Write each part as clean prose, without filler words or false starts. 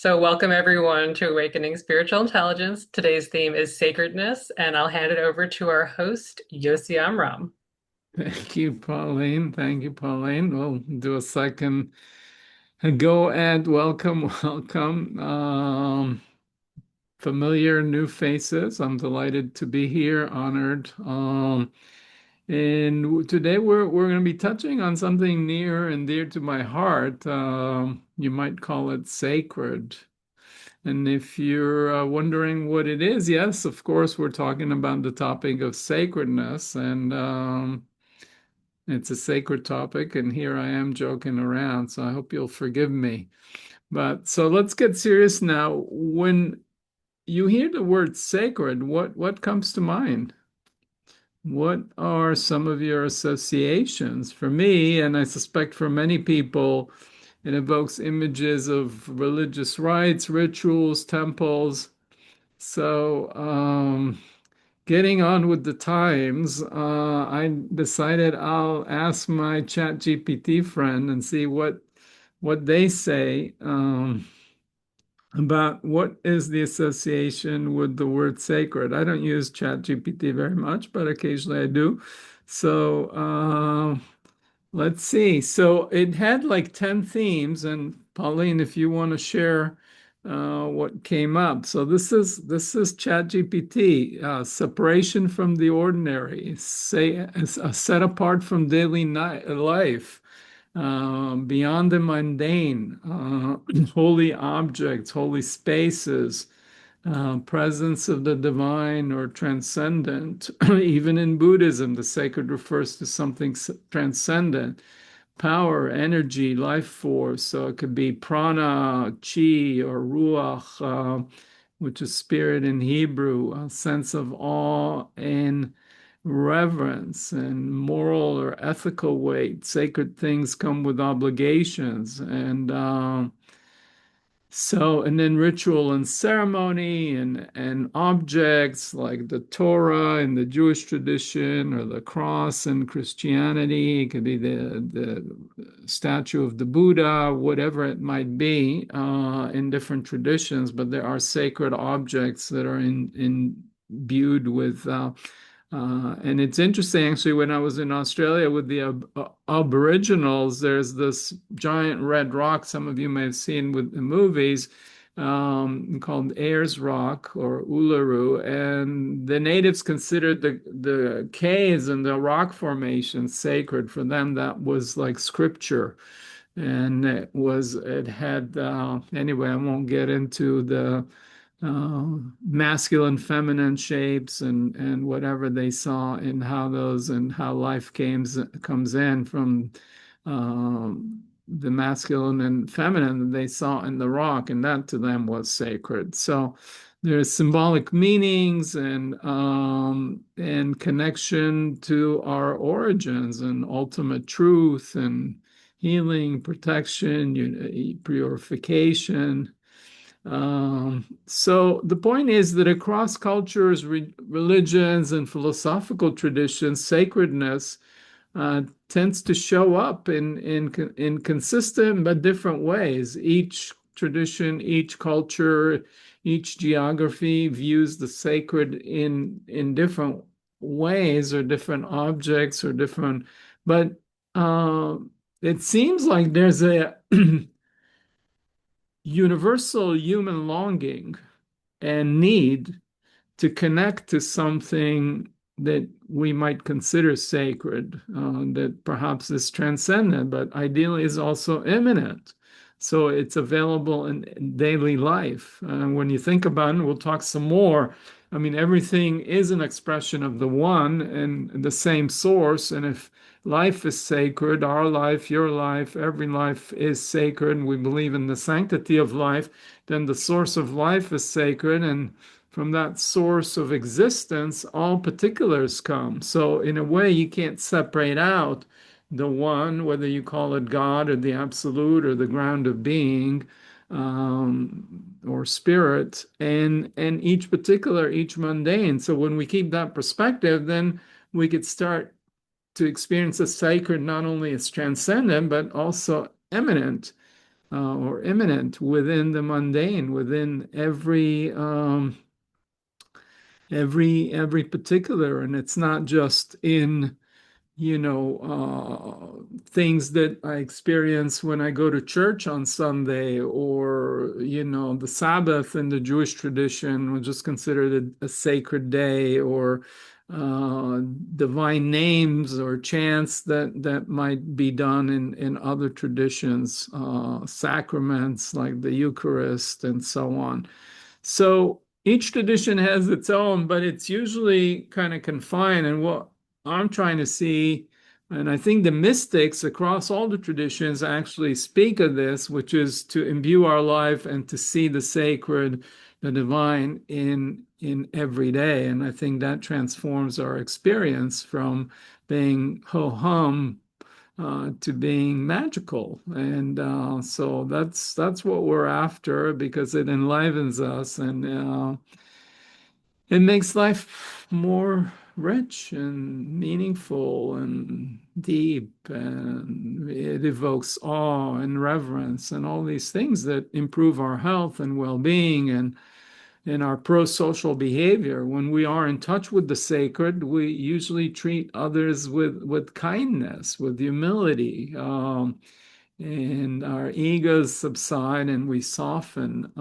So, welcome everyone to Awakening Spiritual Intelligence. Today's theme is sacredness, and I'll hand it over to our host, Yosi Amram. Thank you, Pauline. Thank you, Pauline. We'll do a second go at welcome, welcome. Familiar new faces. I'm delighted to be here, honored. And today we're going to be touching on something near and dear to my heart. You might call it sacred. And if you're wondering what it is, yes, of course, we're talking about the topic of sacredness, and it's a sacred topic, and here I am joking around, so I hope you'll forgive me. But so let's get serious now. When you hear the word sacred, what comes to mind? What are some of your associations? For me, and I suspect for many people, it evokes images of religious rites, rituals, temples. So, getting on with the times, I decided I'll ask my Chat GPT friend and see what they say about what is the association with the word sacred. I don't use Chat GPT very much, but occasionally I do. So let's see. So it had like 10 themes, and Pauline, if you want to share what came up. So this is ChatGPT, separation from the ordinary, say set apart from daily life, beyond the mundane, holy objects, holy spaces, presence of the divine or transcendent. Even in Buddhism, the sacred refers to something transcendent, power, energy, life force. So it could be prana, chi, or ruach, which is spirit in Hebrew, a sense of awe and reverence and moral or ethical weight. Sacred things come with obligations, and then ritual and ceremony and objects like the Torah in the Jewish tradition or the cross in Christianity. It could be the statue of the Buddha, whatever it might be, in different traditions. But there are sacred objects that are imbued with and it's interesting, actually, when I was in Australia with the Aboriginals, there's this giant red rock some of you may have seen with the movies, called Ayers Rock or Uluru. And the natives considered the caves and the rock formation sacred. For them, that was like scripture. And it had, anyway, I won't get into the masculine, feminine shapes and whatever they saw and how life comes in from the masculine and feminine that they saw in the rock, and that to them was sacred. So there's symbolic meanings and connection to our origins and ultimate truth and healing, protection, purification. So the point is that across cultures, religions, and philosophical traditions, sacredness tends to show up in consistent but different ways. Each tradition, each culture, each geography views the sacred in different ways or different objects or different, but uh, it seems like there's a universal human longing and need to connect to something that we might consider sacred, that perhaps is transcendent, but ideally is also immanent. So it's available in daily life. When you think about it, we'll talk some more. I mean, everything is an expression of the one and the same source. And if life is sacred, our life, your life, every life is sacred, and we believe in the sanctity of life, then the source of life is sacred. And from that source of existence, all particulars come. So, in a way, you can't separate out the one, whether you call it God or the absolute or the ground of being, or spirit, and each particular, each mundane. So, when we keep that perspective, then we could start to experience the sacred not only as transcendent, but also immanent. or immanent within the mundane, within every particular, and it's not just in things that I experience when I go to church on Sunday, or, the Sabbath in the Jewish tradition was just considered a sacred day, or uh, divine names or chants that might be done in other traditions, sacraments like the Eucharist and so on. So each tradition has its own, but it's usually kind of confined. And what I'm trying to see, and I think the mystics across all the traditions actually speak of this, which is to imbue our life and to see the sacred, the divine in every day. And I think that transforms our experience from being ho hum to being magical. And so that's what we're after, because it enlivens us, and it makes life more rich and meaningful and deep, and it evokes awe and reverence and all these things that improve our health and well-being and in our pro-social behavior. When we are in touch with the sacred, we usually treat others with kindness, with humility, and our egos subside and we soften,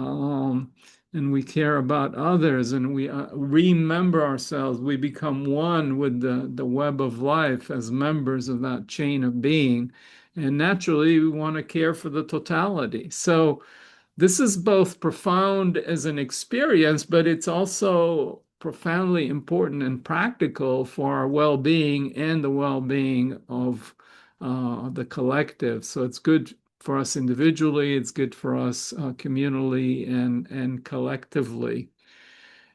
and we care about others, and we remember ourselves. We become one with the web of life as members of that chain of being. And naturally, we want to care for the totality. So, this is both profound as an experience, but it's also profoundly important and practical for our well-being and the well-being of the collective. So it's good for us individually, it's good for us communally and collectively.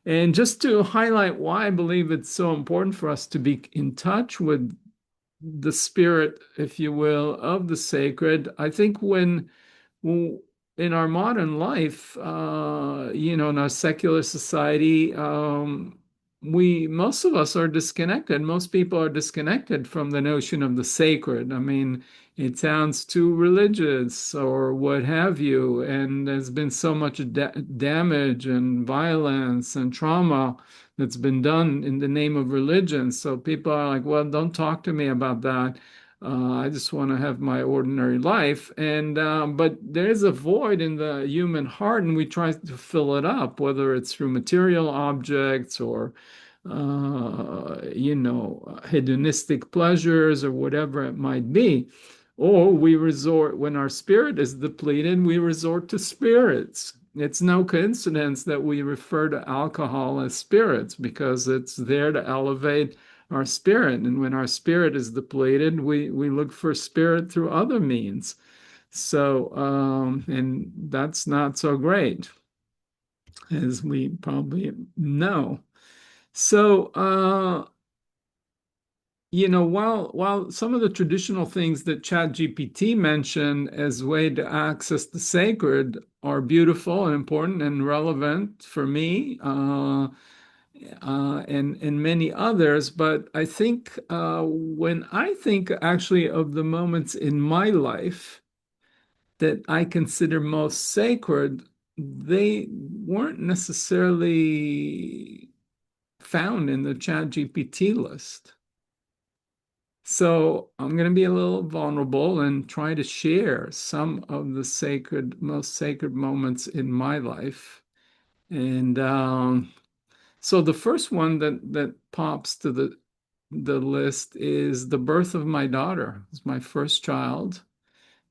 And just to highlight why I believe it's so important for us to be in touch with the spirit, if you will, of the sacred, I think when in our modern life, in our secular society, most of us are disconnected. Most people are disconnected from the notion of the sacred. I mean, it sounds too religious or what have you. And there's been so much damage and violence and trauma that's been done in the name of religion. So people are like, well, don't talk to me about that. I just want to have my ordinary life. And but there is a void in the human heart, and we try to fill it up, whether it's through material objects or hedonistic pleasures or whatever it might be. Or we resort, when our spirit is depleted, we resort to spirits. It's no coincidence that we refer to alcohol as spirits, because it's there to elevate our spirit. And when our spirit is depleted, we look for spirit through other means. So, and that's not so great, as we probably know. So, while some of the traditional things that ChatGPT mentioned as way to access the sacred are beautiful and important and relevant for me, and many others. But I think when I think actually of the moments in my life that I consider most sacred, they weren't necessarily found in the ChatGPT list. So I'm going to be a little vulnerable and try to share some of the most sacred moments in my life. And so the first one that pops to the list is the birth of my daughter. It's my first child.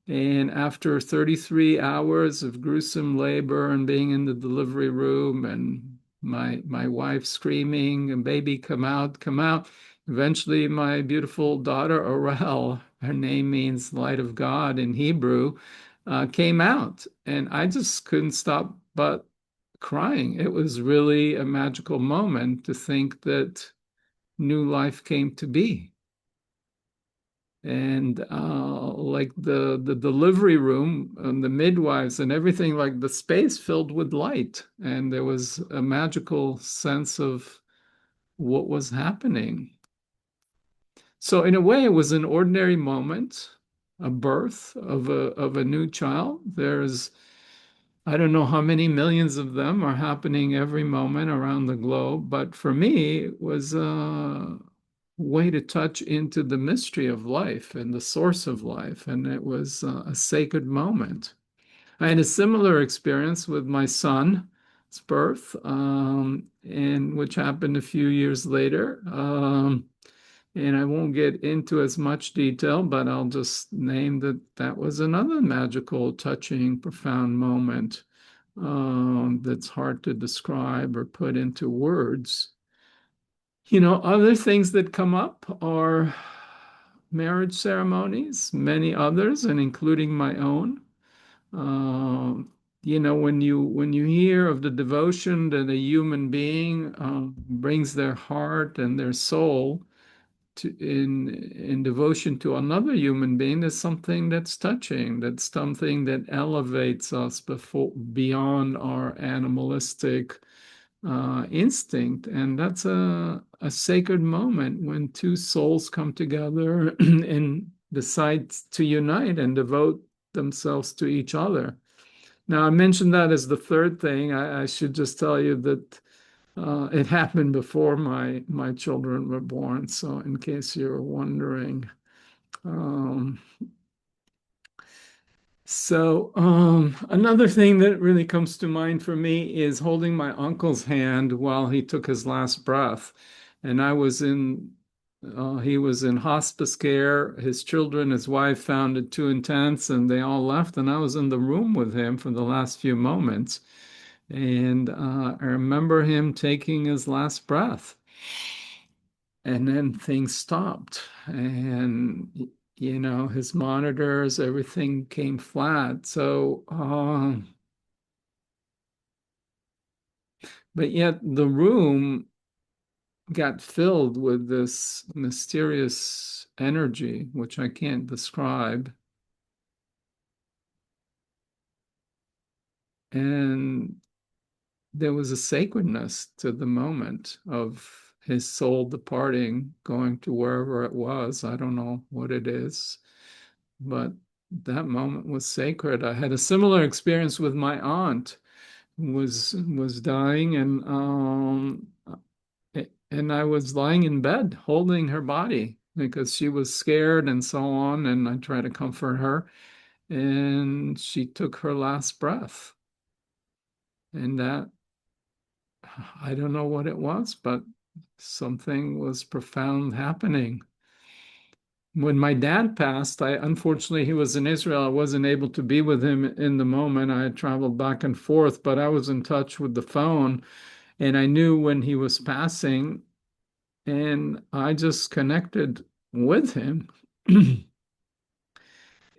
And after 33 hours of gruesome labor and being in the delivery room, and my wife screaming, and baby, come out, come out. Eventually, my beautiful daughter, Orel, her name means light of God in Hebrew, came out. And I just couldn't stop but crying. It was really a magical moment to think that new life came to be. And like the delivery room and the midwives and everything, like the space filled with light, and there was a magical sense of what was happening. So in a way, it was an ordinary moment, a birth of a new child. There's I don't know how many millions of them are happening every moment around the globe, but for me, it was a way to touch into the mystery of life and the source of life, and it was a sacred moment. I had a similar experience with my son's birth, and which happened a few years later. And I won't get into as much detail, but I'll just name that that was another magical, touching, profound moment that's hard to describe or put into words. Other things that come up are marriage ceremonies, many others, and including my own. Uh, when you hear of the devotion that a human being brings their heart and their soul in devotion to another human being, there's something that's touching. That's something that elevates us beyond our animalistic instinct, and that's a sacred moment when two souls come together and decide to unite and devote themselves to each other. Now, I mentioned that as the third thing. I should just tell you that it happened before my children were born. So, in case you're wondering, um, another thing that really comes to mind for me is holding my uncle's hand while he took his last breath. And he was in hospice care. His children, his wife found it too intense and they all left. And I was in the room with him for the last few moments. And I remember him taking his last breath. And then things stopped. And his monitors, everything came flat. So, but yet the room got filled with this mysterious energy, which I can't describe. And there was a sacredness to the moment of his soul departing, going to wherever it was. I don't know what it is, but that moment was sacred. I had a similar experience with my aunt who was dying, and I was lying in bed holding her body because she was scared and so on, and I tried to comfort her, and she took her last breath, and that I don't know what it was, but something was profound happening. When my dad passed, unfortunately he was in Israel. I wasn't able to be with him in the moment. I had traveled back and forth, but I was in touch with the phone and I knew when he was passing, and I just connected with him.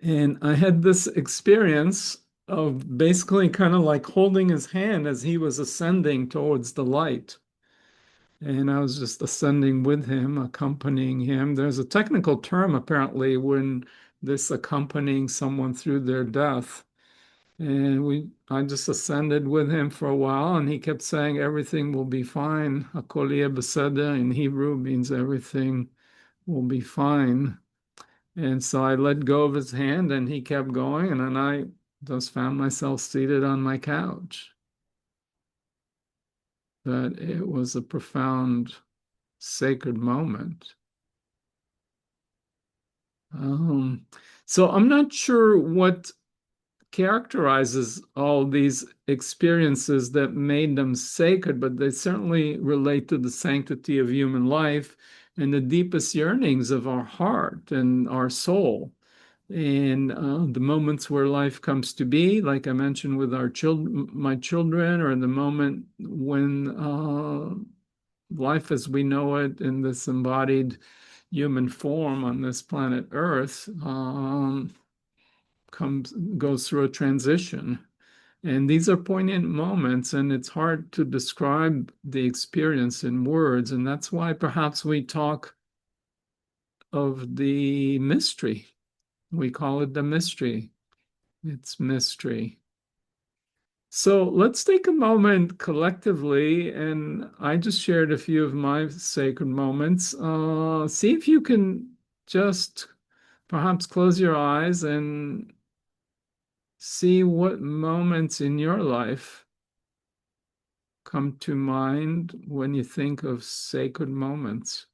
And I had this experience of basically kind of like holding his hand as he was ascending towards the light. And I was just ascending with him, accompanying him. There's a technical term apparently when this accompanying someone through their death. And I just ascended with him for a while, and he kept saying, "Everything will be fine." Hakol yeh beseder in Hebrew means everything will be fine. And so I let go of his hand, and he kept going, and then I just found myself seated on my couch. But it was a profound sacred moment. Um, so I'm not sure what characterizes all these experiences that made them sacred, but they certainly relate to the sanctity of human life and the deepest yearnings of our heart and our soul. And the moments where life comes to be, like I mentioned with my children, or the moment when life as we know it in this embodied human form on this planet Earth goes through a transition. And these are poignant moments, and it's hard to describe the experience in words. And that's why perhaps we talk of the mystery. We call it the mystery. It's mystery. So let's take a moment collectively, and I just shared a few of my sacred moments. See if you can just perhaps close your eyes and see what moments in your life come to mind when you think of sacred moments.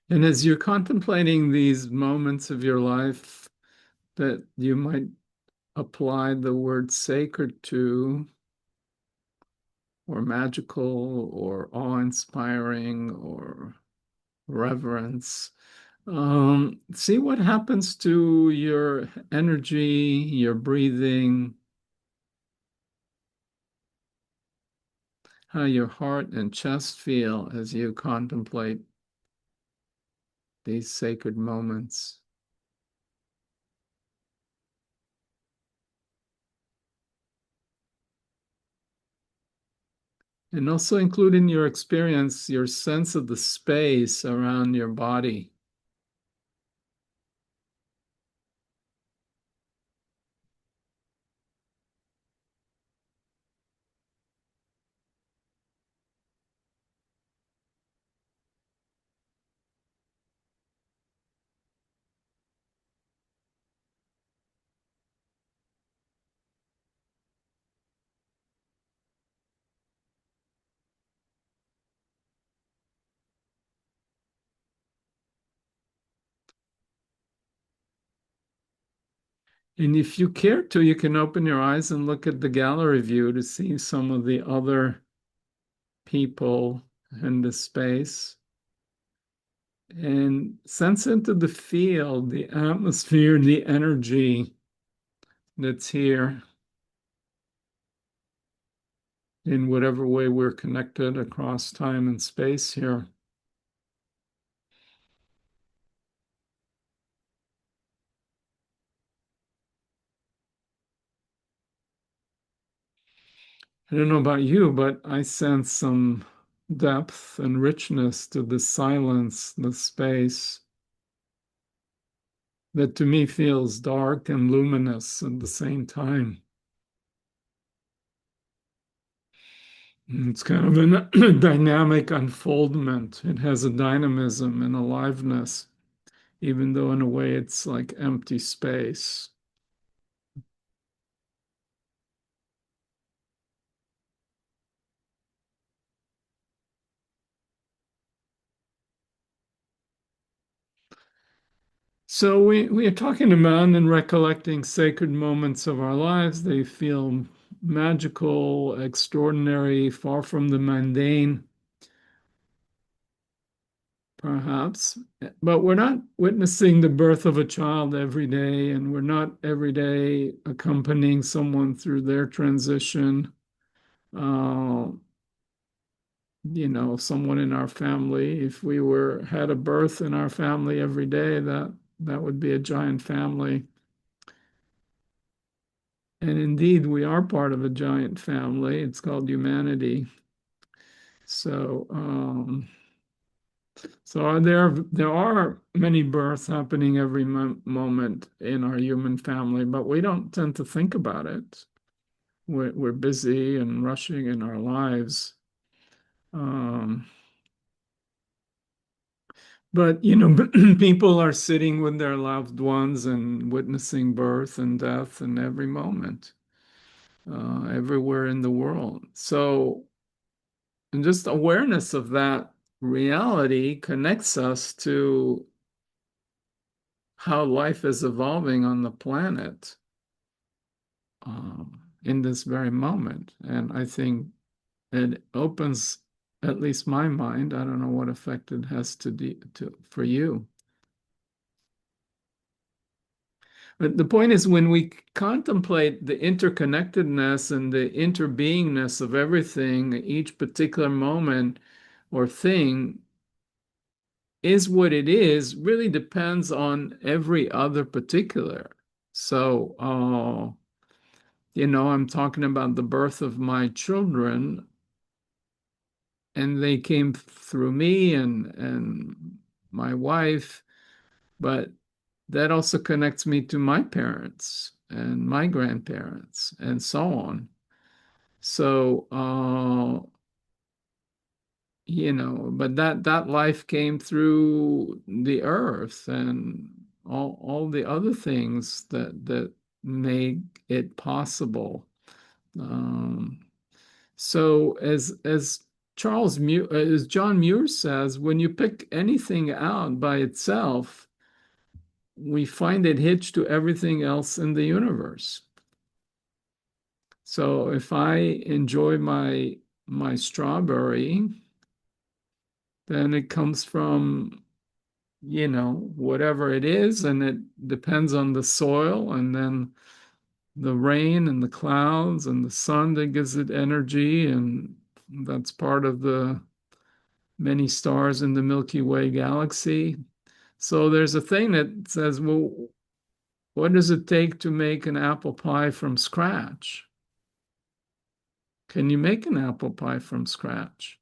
And as you're contemplating these moments of your life that you might apply the word sacred to, or magical, or awe-inspiring, or reverence, see what happens to your energy, your breathing, how your heart and chest feel as you contemplate these sacred moments. And also include in your experience your sense of the space around your body. And if you care to, you can open your eyes and look at the gallery view to see some of the other people in the space and sense into the field, the atmosphere, the energy that's here in whatever way we're connected across time and space here. I don't know about you, but I sense some depth and richness to the silence, the space that to me feels dark and luminous at the same time. It's kind of a dynamic unfoldment. It has a dynamism and aliveness, even though in a way it's like empty space. So we are talking about and recollecting sacred moments of our lives. They feel magical, extraordinary, far from the mundane, perhaps. But we're not witnessing the birth of a child every day, and we're not every day accompanying someone through their transition. Uh, someone in our family, if we were had a birth in our family every day, that would be a giant family. And indeed, we are part of a giant family. It's called humanity. So, there are many births happening every moment in our human family, but we don't tend to think about it. We're busy and rushing in our lives. Um, but people are sitting with their loved ones and witnessing birth and death in every moment, everywhere in the world. So, and just awareness of that reality connects us to how life is evolving on the planet in this very moment. And I think it opens at least my mind. I don't know what effect it has for you. But the point is, when we contemplate the interconnectedness and the interbeingness of everything, each particular moment or thing is what it is really depends on every other particular. So, I'm talking about the birth of my children, and they came through me and my wife, but that also connects me to my parents and my grandparents and so on. So, but that life came through the earth and all the other things that make it possible. Um, so as John Muir says, when you pick anything out by itself, we find it hitched to everything else in the universe. So if I enjoy my strawberry, then it comes from, whatever it is, and it depends on the soil and then the rain and the clouds and the sun that gives it energy, and that's part of the many stars in the Milky Way galaxy. So there's a thing that says, well, what does it take to make an apple pie from scratch? Can you make an apple pie from scratch?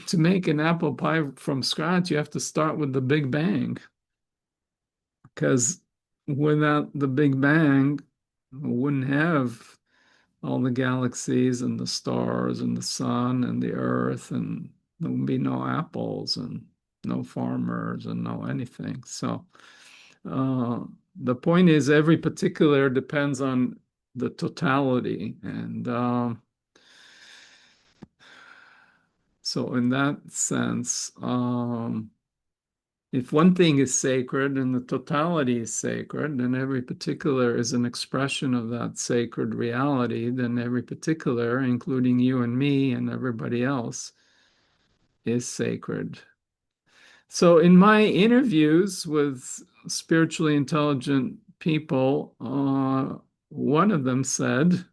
To make an apple pie from scratch, you have to start with the Big Bang, because without the Big Bang, we wouldn't have all the galaxies and the stars and the sun and the earth, and there would be no apples and no farmers and no anything. So uh, the point is, every particular depends on the totality. And so, in that sense, if one thing is sacred and the totality is sacred, and every particular is an expression of that sacred reality, then every particular, including you and me and everybody else, is sacred. So, in my interviews with spiritually intelligent people, one of them said,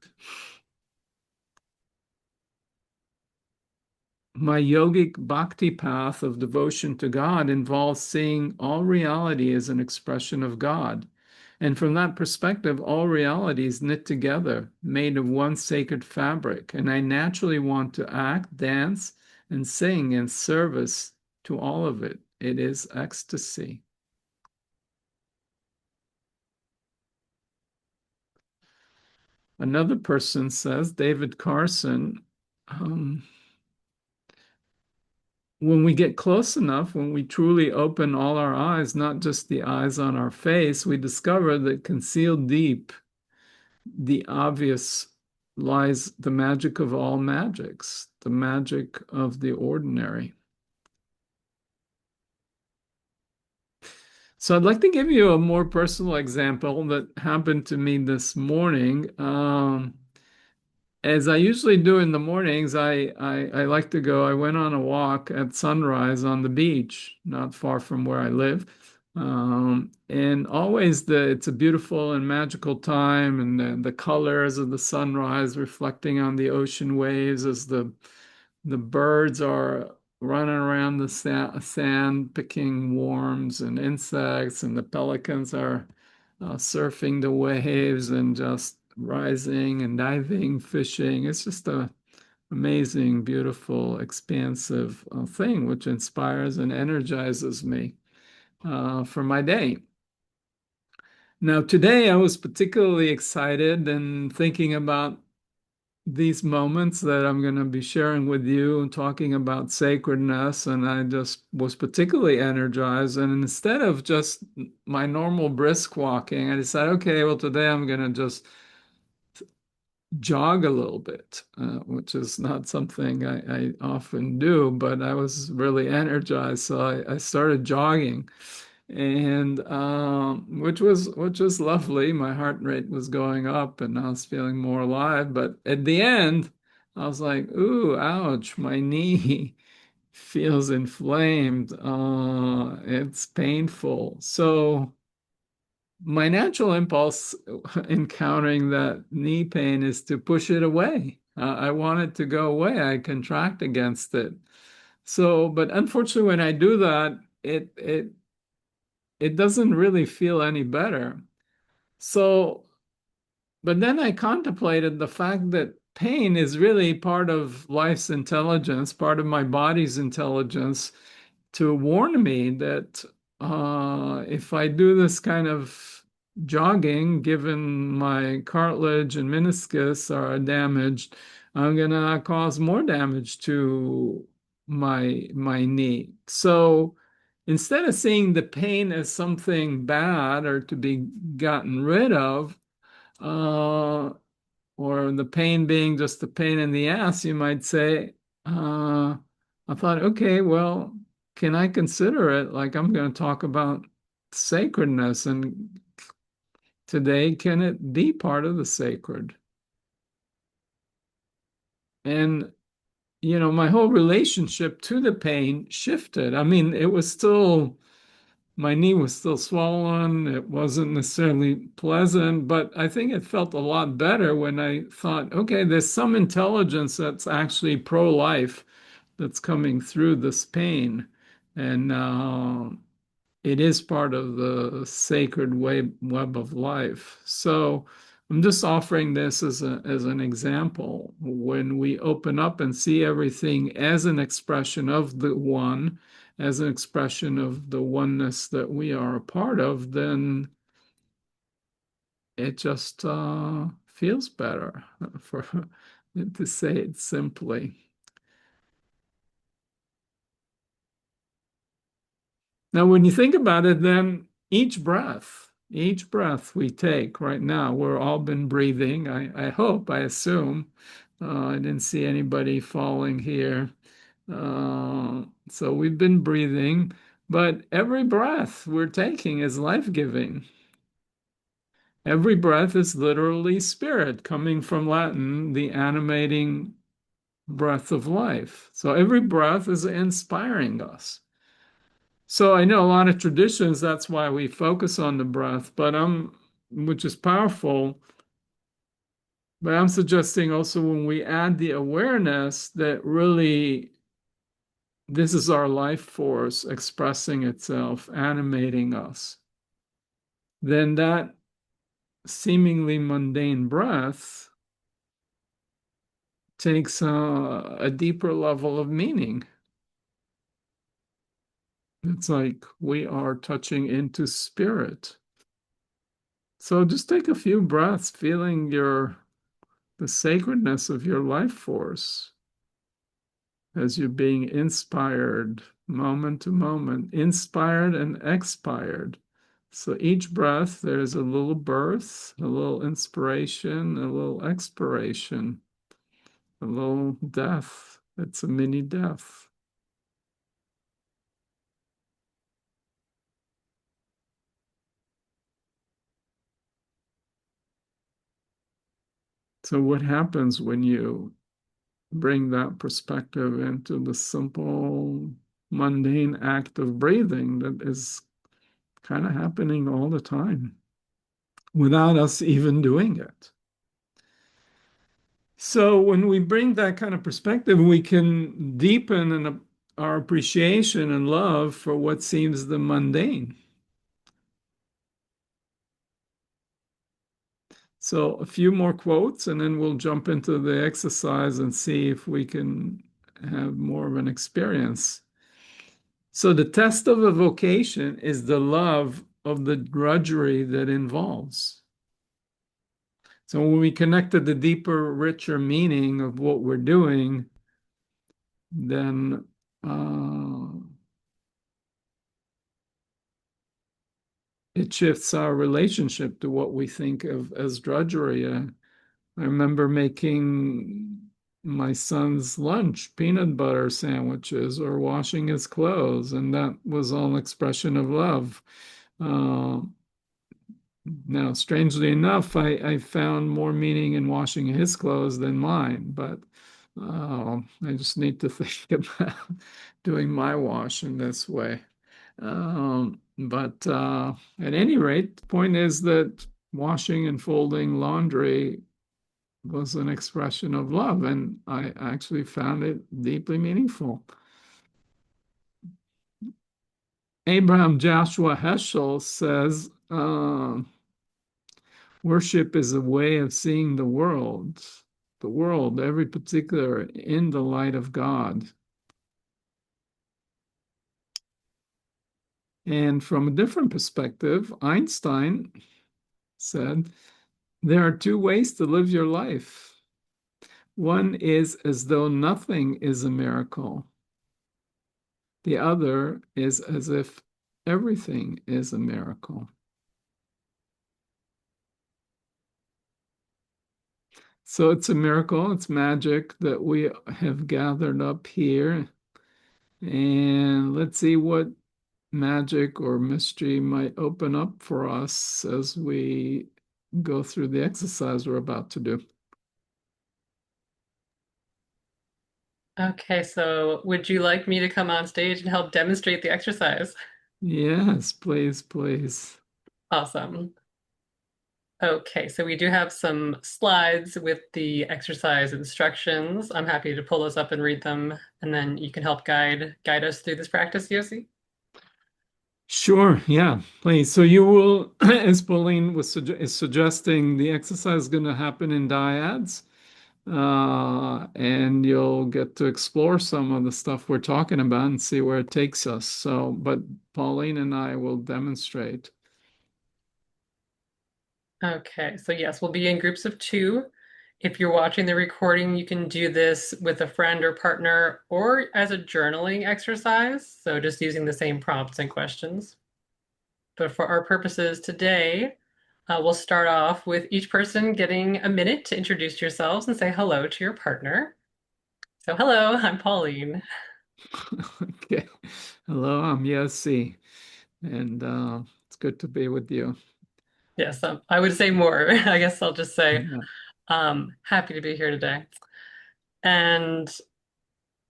my yogic bhakti path of devotion to God involves seeing all reality as an expression of God. And from that perspective, all reality is knit together, made of one sacred fabric. And I naturally want to act, dance, and sing in service to all of it. It is ecstasy. Another person says, David Carson, um, when we get close enough, when we truly open all our eyes, not just the eyes on our face, we discover that concealed deep, the obvious, lies the magic of all magics, the magic of the ordinary. So I'd like to give you a more personal example that happened to me this morning. As I usually do in the mornings, I like to go. I went on a walk at sunrise on the beach, not far from where I live. And always it's a beautiful and magical time, and the colors of the sunrise reflecting on the ocean waves as the birds are running around the sand picking worms and insects, and the pelicans are surfing the waves and just rising and diving, fishing. It's just a amazing, beautiful, expansive thing, which inspires and energizes me for my day. Now, today I was particularly excited and thinking about these moments that I'm going to be sharing with you and talking about sacredness. And I just was particularly energized. And instead of just my normal brisk walking, I decided, okay, well, today I'm going to just jog a little bit, which is not something I often do, but I was really energized. So I started jogging, and which was lovely. My heart rate was going up, and I was feeling more alive. But at the end, I was like, "Ooh, ouch! My knee feels inflamed. It's painful." So my natural impulse encountering that knee pain is to push it away. I want it to go away. I contract against it. So, but unfortunately, when I do that, it doesn't really feel any better. So, but then I contemplated the fact that pain is really part of life's intelligence, part of my body's intelligence, to warn me that if I do this kind of jogging, given my cartilage and meniscus are damaged, I'm gonna cause more damage to my knee. So instead of seeing the pain as something bad or to be gotten rid of, uh, or the pain being just a pain in the ass, you might say, I thought, okay, well, can I consider it? Like I'm going to talk about sacredness, and today, can it be part of the sacred? And, my whole relationship to the pain shifted. I mean, it was still, my knee was still swollen. It wasn't necessarily pleasant, but I think it felt a lot better when I thought, okay, there's some intelligence that's actually pro-life that's coming through this pain. And it is part of the sacred web of life. So I'm just offering this as an example. When we open up and see everything as an expression of the one, as an expression of the oneness that we are a part of, then it just feels better, for to say it simply. Now, when you think about it, then each breath we take right now, we're all been breathing. I hope, I assume. I didn't see anybody falling here. So we've been breathing, but every breath we're taking is life-giving. Every breath is literally spirit, coming from Latin, the animating breath of life. So every breath is inspiring us. So I know a lot of traditions, that's why we focus on the breath, which is powerful. But I'm suggesting also when we add the awareness that really this is our life force expressing itself, animating us, then that seemingly mundane breath takes a deeper level of meaning. It's like we are touching into spirit. So just take a few breaths, feeling the sacredness of your life force as you're being inspired moment to moment, inspired and expired. So each breath, there's a little birth, a little inspiration, a little expiration, a little death. It's a mini death. So, what happens when you bring that perspective into the simple, mundane act of breathing that is kind of happening all the time without us even doing it? So when we bring that kind of perspective, we can deepen our appreciation and love for what seems the mundane. So a few more quotes, and then we'll jump into the exercise and see if we can have more of an experience. So the test of a vocation is the love of the drudgery that involves. So when we connect to the deeper, richer meaning of what we're doing, then it shifts our relationship to what we think of as drudgery. I remember making my son's lunch, peanut butter sandwiches, or washing his clothes, and that was all an expression of love. Uh, Now, strangely enough, I found more meaning in washing his clothes than mine, but I just need to think about doing my washing this way. But at any rate, the point is that washing and folding laundry was an expression of love, and I actually found it deeply meaningful. Abraham Joshua Heschel says, worship is a way of seeing the world, every particular, in the light of God. And from a different perspective, Einstein said, there are two ways to live your life. One is as though nothing is a miracle. The other is as if everything is a miracle. So it's a miracle, it's magic that we have gathered up here. And let's see what magic or mystery might open up for us as we go through the exercise we're about to do. Okay, so would you like me to come on stage and help demonstrate the exercise? Yes, please, please. Awesome. Okay, so we do have some slides with the exercise instructions. I'm happy to pull those up and read them, and then you can help guide us through this practice, Yosi. Sure, yeah, please. So you will, as Pauline is suggesting, the exercise is going to happen in dyads, and you'll get to explore some of the stuff we're talking about and see where it takes us. So, but Pauline and I will demonstrate. Okay, so yes, we'll be in groups of two. If you're watching the recording, you can do this with a friend or partner or as a journaling exercise. So just using the same prompts and questions. But for our purposes today, we'll start off with each person getting a minute to introduce yourselves and say hello to your partner. So hello, I'm Pauline. Okay. Hello, I'm Yosi, and it's good to be with you. Yes, I would say more. I guess I'll just say Yeah. happy to be here today. And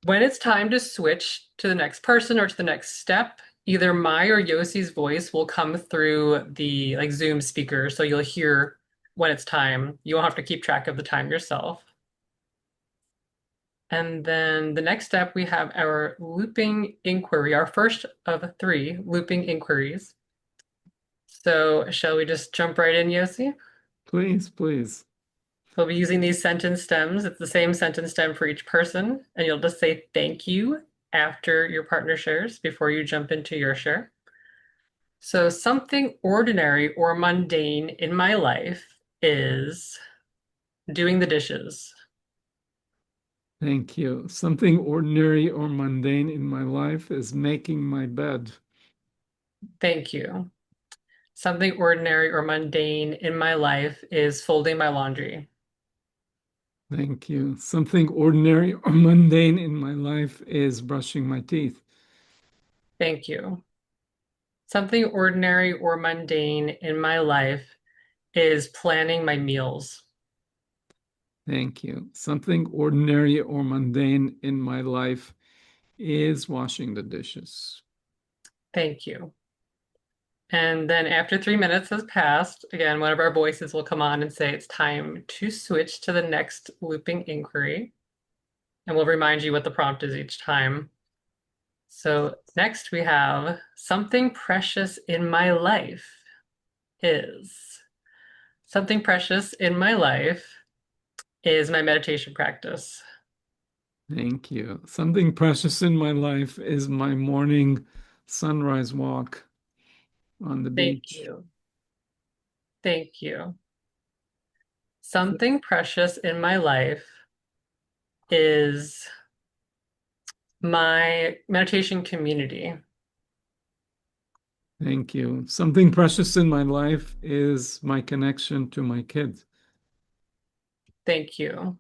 when it's time to switch to the next person or to the next step, either my or Yosi's voice will come through the like Zoom speaker, so you'll hear when it's time. You won't have to keep track of the time yourself. And then the next step, we have our looping inquiry, our first of three looping inquiries. So shall we just jump right in, Yosi? Please, please. We'll be using these sentence stems. It's the same sentence stem for each person, and you'll just say thank you after your partner shares before you jump into your share. So something ordinary or mundane in my life is doing the dishes. Thank you. Something ordinary or mundane in my life is making my bed. Thank you. Something ordinary or mundane in my life is folding my laundry. Thank you. Something ordinary or mundane in my life is brushing my teeth. Thank you. Something ordinary or mundane in my life is planning my meals. Thank you. Something ordinary or mundane in my life is washing the dishes. Thank you. And then after 3 minutes has passed, again, one of our voices will come on and say it's time to switch to the next looping inquiry. And we'll remind you what the prompt is each time. So next we have something precious in my life is. Something precious in my life is my meditation practice. Thank you. Something precious in my life is my morning sunrise walk on the Thank beach. you. Thank you. Something precious in my life is my meditation community. Thank you. Something precious in my life is my connection to my kids. Thank you.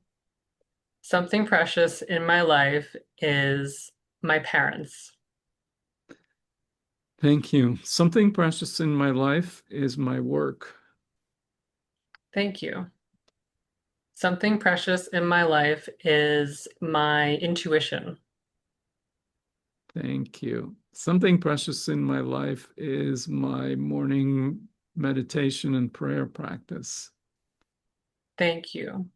Something precious in my life is my parents. Thank you. Something precious in my life is my work. Thank you. Something precious in my life is my intuition. Thank you. Something precious in my life is my morning meditation and prayer practice. Thank you.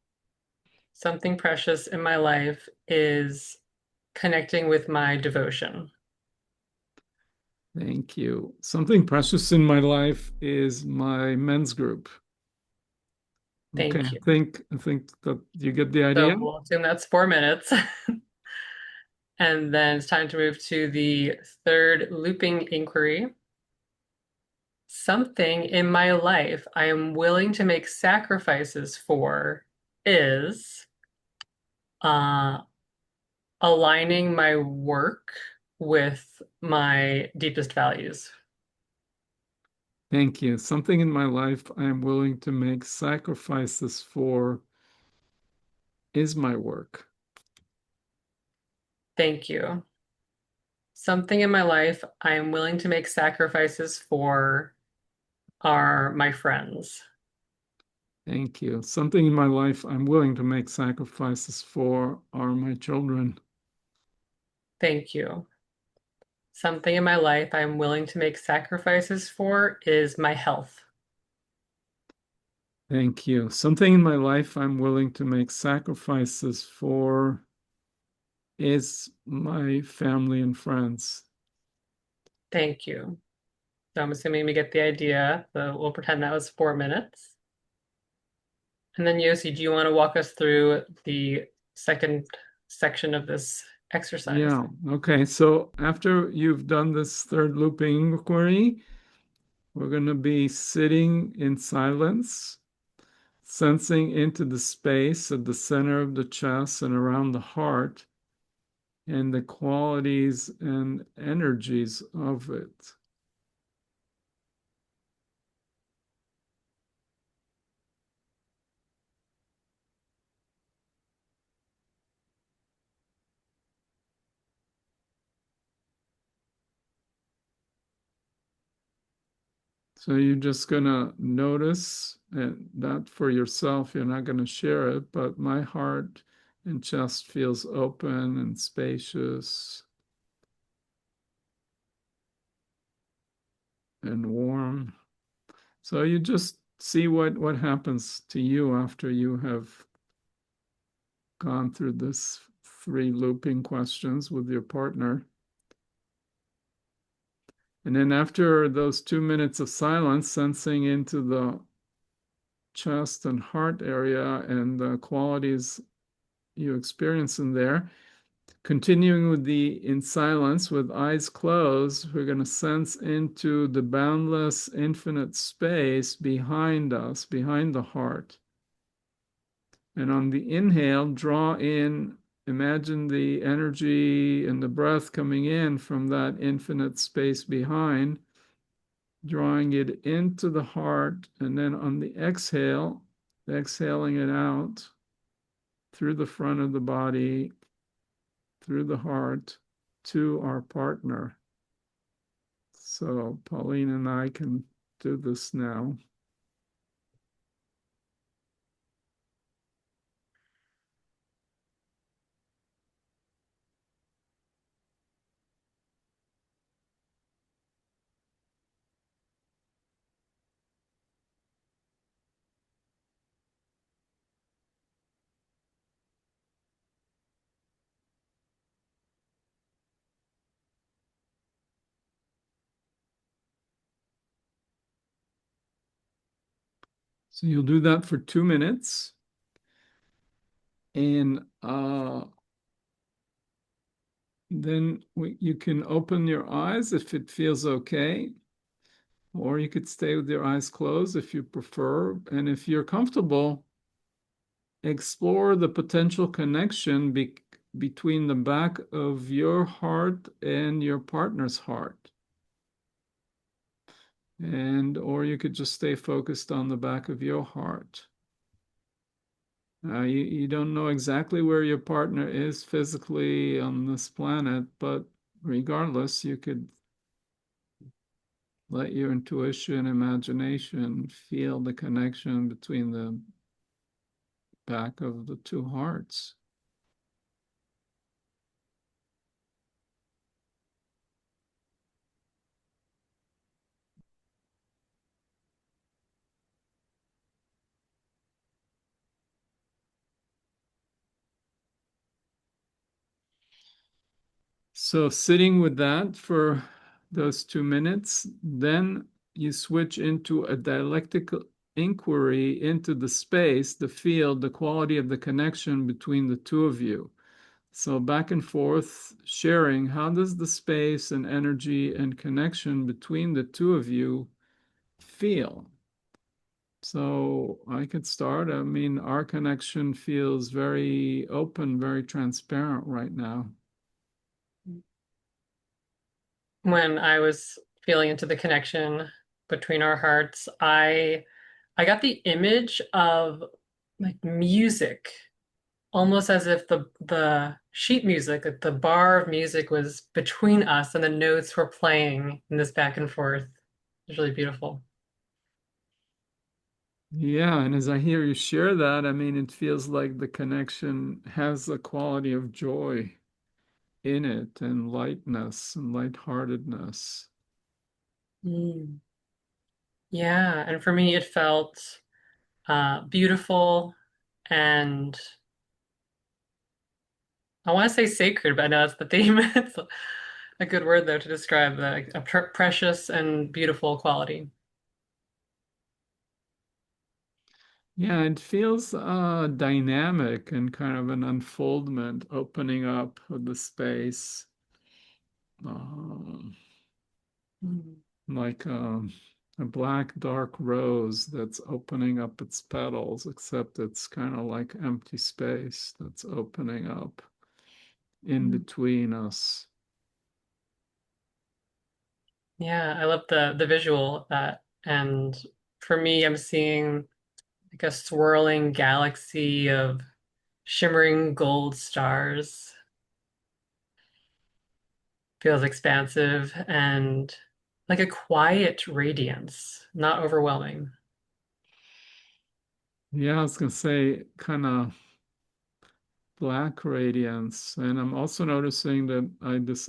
Something precious in my life is connecting with my devotion. Thank you. Something precious in my life is my men's group. Okay, Thank you. I think that you get the idea. So we'll assume that's 4 minutes. And then it's time to move to the third looping inquiry. Something in my life I am willing to make sacrifices for is uh, aligning my work with my deepest values. Thank you. Something in my life I am willing to make sacrifices for is my work. Thank you. Something in my life I am willing to make sacrifices for are my friends. Thank you. Something in my life I'm willing to make sacrifices for are my children. Thank you. Something in my life I'm willing to make sacrifices for is my health. Thank you. Something in my life I'm willing to make sacrifices for is my family and friends. Thank you. So I'm assuming we get the idea. So we'll pretend that was 4 minutes. And then Yosi, do you want to walk us through the second section of this exercise? Yeah. Okay. So after you've done this third looping inquiry, we're going to be sitting in silence, sensing into the space at the center of the chest and around the heart and the qualities and energies of it. So you're just going to notice that for yourself. You're not going to share it, but my heart and chest feels open and spacious and warm. So you just see what happens to you after you have gone through this three looping questions with your partner. And then after those 2 minutes of silence, sensing into the chest and heart area and the qualities you experience in there, continuing with the in silence with eyes closed, we're going to sense into the boundless infinite space behind us, behind the heart. And on the inhale, draw in, imagine the energy and the breath coming in from that infinite space behind, drawing it into the heart. And then on the exhale, exhaling it out through the front of the body, through the heart to our partner. So Pauline and I can do this now. So you'll do that for 2 minutes. And then you can open your eyes if it feels okay, or you could stay with your eyes closed if you prefer. And if you're comfortable, explore the potential connection between the back of your heart and your partner's heart. And or you could just stay focused on the back of your heart. You don't know exactly where your partner is physically on this planet, but regardless, you could let your intuition, imagination feel the connection between the back of the two hearts. So, sitting with that for those 2 minutes, then you switch into a dialectical inquiry into the space, the field, the quality of the connection between the two of you. So back and forth sharing, how does the space and energy and connection between the two of you feel? So I could start. I mean, our connection feels very open, very transparent right now. When I was feeling into the connection between our hearts, I got the image of like music, almost as if the sheet music, like the bar of music was between us and the notes were playing in this back and forth. It was really beautiful. Yeah, and as I hear you share that, I mean, it feels like the connection has a quality of joy in it and lightness and lightheartedness. Mm. Yeah, and for me, it felt beautiful and I want to say sacred, but I know that's the theme. It's a good word though to describe a precious and beautiful quality. Yeah, it feels dynamic and kind of an unfoldment, opening up of the space, um, Mm. like a black, dark rose that's opening up its petals, except it's kind of like empty space that's opening up in Mm. between us. Yeah, I love the visual of that. And for me, I'm seeing like a swirling galaxy of shimmering gold stars. Feels expansive and like a quiet radiance, not overwhelming. Yeah, I was gonna say kind of black radiance, and I'm also noticing that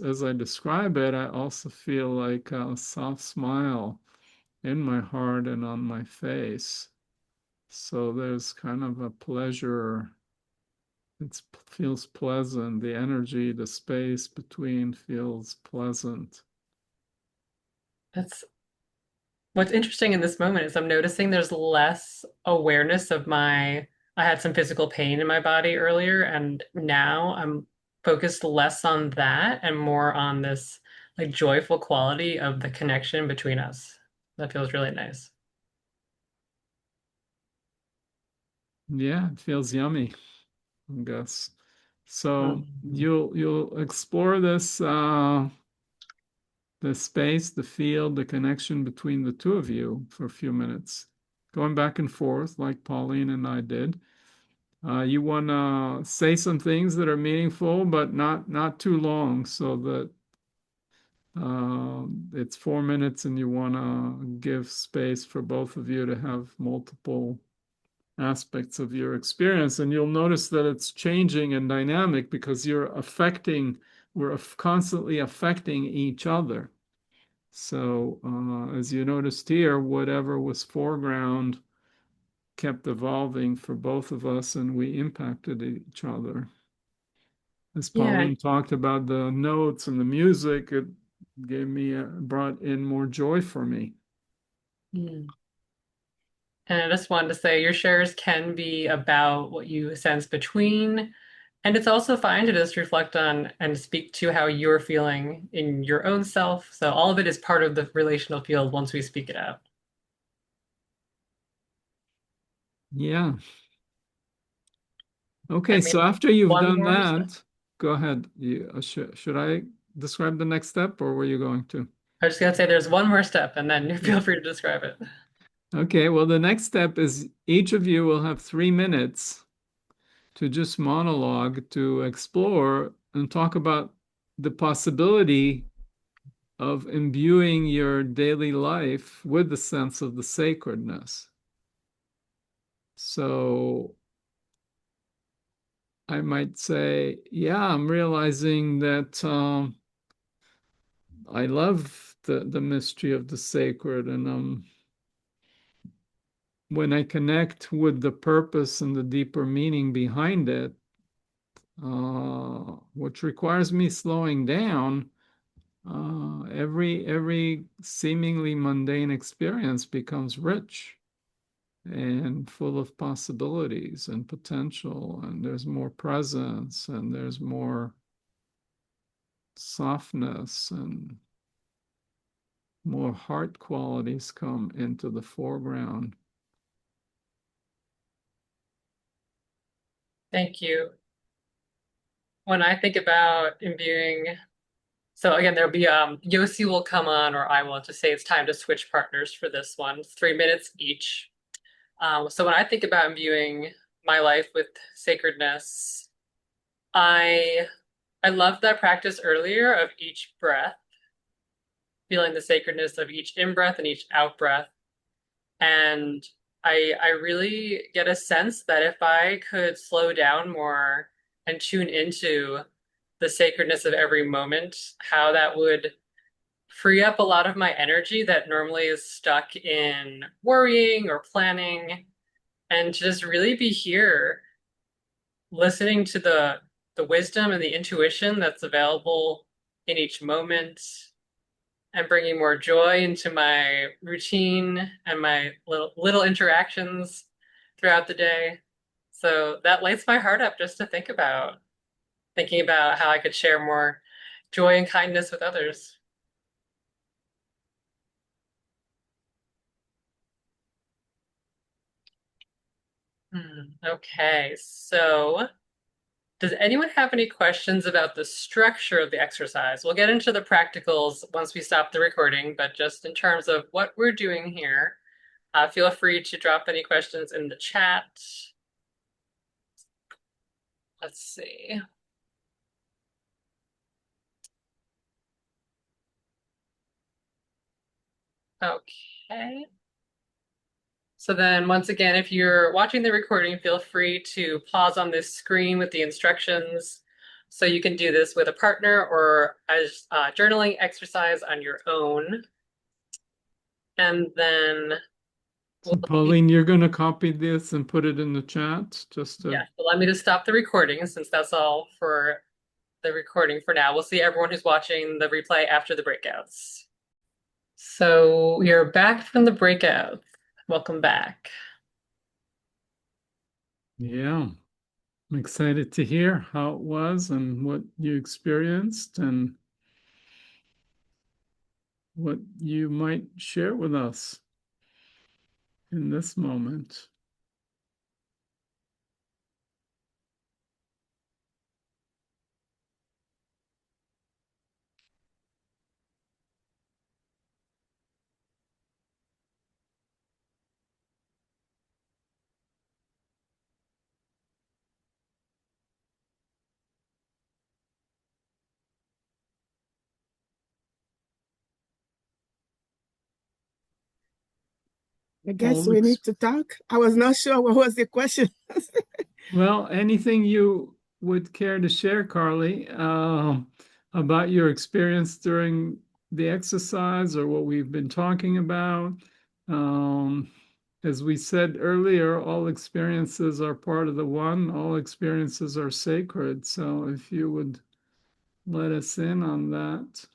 as I describe it, I also feel like a soft smile in my heart and on my face. So there's kind of a pleasure. It feels pleasant. The energy, the space between feels pleasant. That's what's interesting in this moment is I'm noticing there's less awareness of I had some physical pain in my body earlier, and now I'm focused less on that and more on this like joyful quality of the connection between us. That feels really nice. Yeah, it feels yummy, I guess. So Um, you'll explore this the space, the field, the connection between the two of you for a few minutes, going back and forth like Pauline and I did. You want to say some things that are meaningful, but not too long, so that it's 4 minutes, and you want to give space for both of you to have multiple aspects of your experience. And you'll notice that it's changing and dynamic because we're constantly affecting each other. So, as you noticed here, whatever was foreground kept evolving for both of us, and we impacted each other. As yeah. Pauline talked about the notes and the music, it brought in more joy for me. Mm. And I just wanted to say your shares can be about what you sense between. And it's also fine to just reflect on and speak to how you're feeling in your own self. So all of it is part of the relational field once we speak it out. Yeah. Okay, And so maybe after you've one done more step. that, go ahead. Should I describe the next step, or were you going to? I was just gonna say there's one more step, and then you feel free to describe it. Okay, well, the next step is each of you will have 3 minutes to just monologue, to explore and talk about the possibility of imbuing your daily life with the sense of the sacredness. So I might say, yeah, I'm realizing that I love the mystery of the sacred, and when I connect with the purpose and the deeper meaning behind it, which requires me slowing down, every seemingly mundane experience becomes rich and full of possibilities and potential, and there's more presence, and there's more softness, and more heart qualities come into the foreground. Thank you. When I think about imbuing, so again, there'll be Yosi will come on, or I will just say it's time to switch partners for this one. It's 3 minutes each. So when I think about imbuing my life with sacredness, I I love that practice earlier of each breath, feeling the sacredness of each in-breath and each out-breath. And I really get a sense that if I could slow down more and tune into the sacredness of every moment, how that would free up a lot of my energy that normally is stuck in worrying or planning, and to just really be here listening to the wisdom and the intuition that's available in each moment, and bringing more joy into my routine and my little interactions throughout the day. So that lights my heart up just to think about, thinking about how I could share more joy and kindness with others. Okay, so does anyone have any questions about the structure of the exercise? We'll get into the practicals once we stop the recording, but just in terms of what we're doing here, feel free to drop any questions in the chat. Let's see. Okay. So then once again, if you're watching the recording, feel free to pause on this screen with the instructions. So you can do this with a partner or as a journaling exercise on your own. And then we'll So, Pauline, you're going to copy this and put it in the chat just to. yeah, so let me just stop the recording since that's all for the recording for now. We'll see everyone who's watching the replay after the breakouts. So we are back from the breakout. Welcome back. Yeah, I'm excited to hear how it was and what you experienced and what you might share with us in this moment. I guess All we ex need to talk. I was not sure what was the question. Well, anything you would care to share, Carly, about your experience during the exercise or what we've been talking about? Um, as we said earlier, all experiences are part of the one, all experiences are sacred. So if you would let us in on that,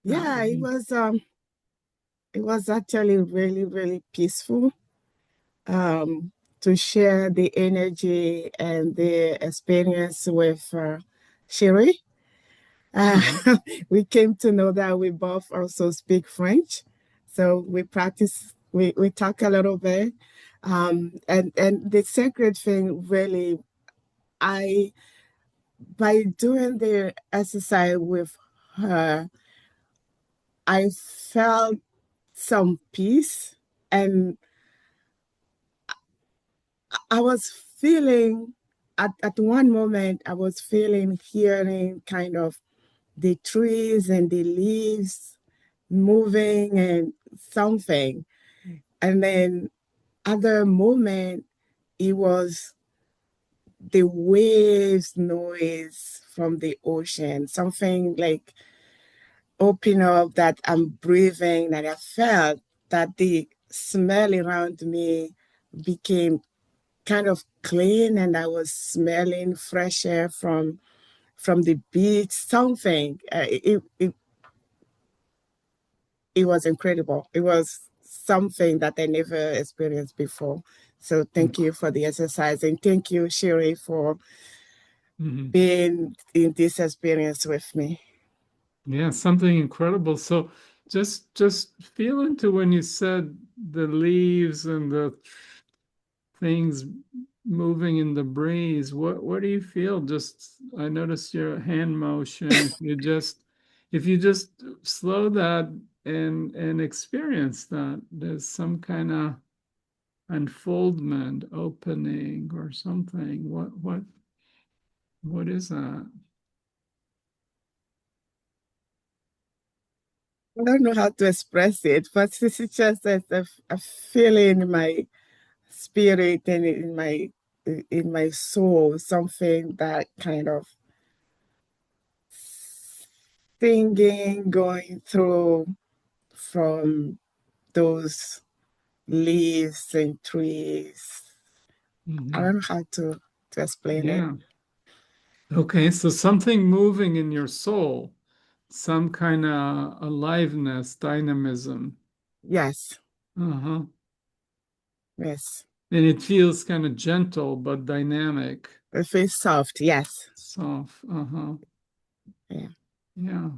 that Yeah, would be. it was actually really, really peaceful um to share the energy and the experience with Sherry. Uh, Mhm. we came to know that we both also speak French. So we practice, we talk a little bit. And the sacred thing really, I, by doing the exercise with her, I felt some peace. And I was feeling, at one moment, I was feeling, hearing kind of the trees and the leaves moving and something. And then other moment, it was the waves noise from the ocean, something like open up that I'm breathing, that I felt that the smell around me became kind of clean and I was smelling fresh air from from the beach, something. It was incredible. It was something that I never experienced before. So thank you for the exercise, and thank you, Sherry, for Mhm. being in this experience with me. Yeah, something incredible. So just feel into when you said the leaves and the things moving in the breeze. What do you feel? Just I noticed your hand motion. If you just slow that and experience that, there's some kind of unfoldment, opening or something. What is that? I don't know how to express it, but it's just a feeling in my spirit and in my soul, something that kind of singing going through from those leaves and trees. I Hmm. don't know how to explain it. Yeah. Okay, so something moving in your soul, some kind of aliveness, dynamism. Yes, Uh-huh. yes. And it feels kind of gentle but dynamic, It feels soft. Yes. soft. Uh-huh. Yeah. Yeah.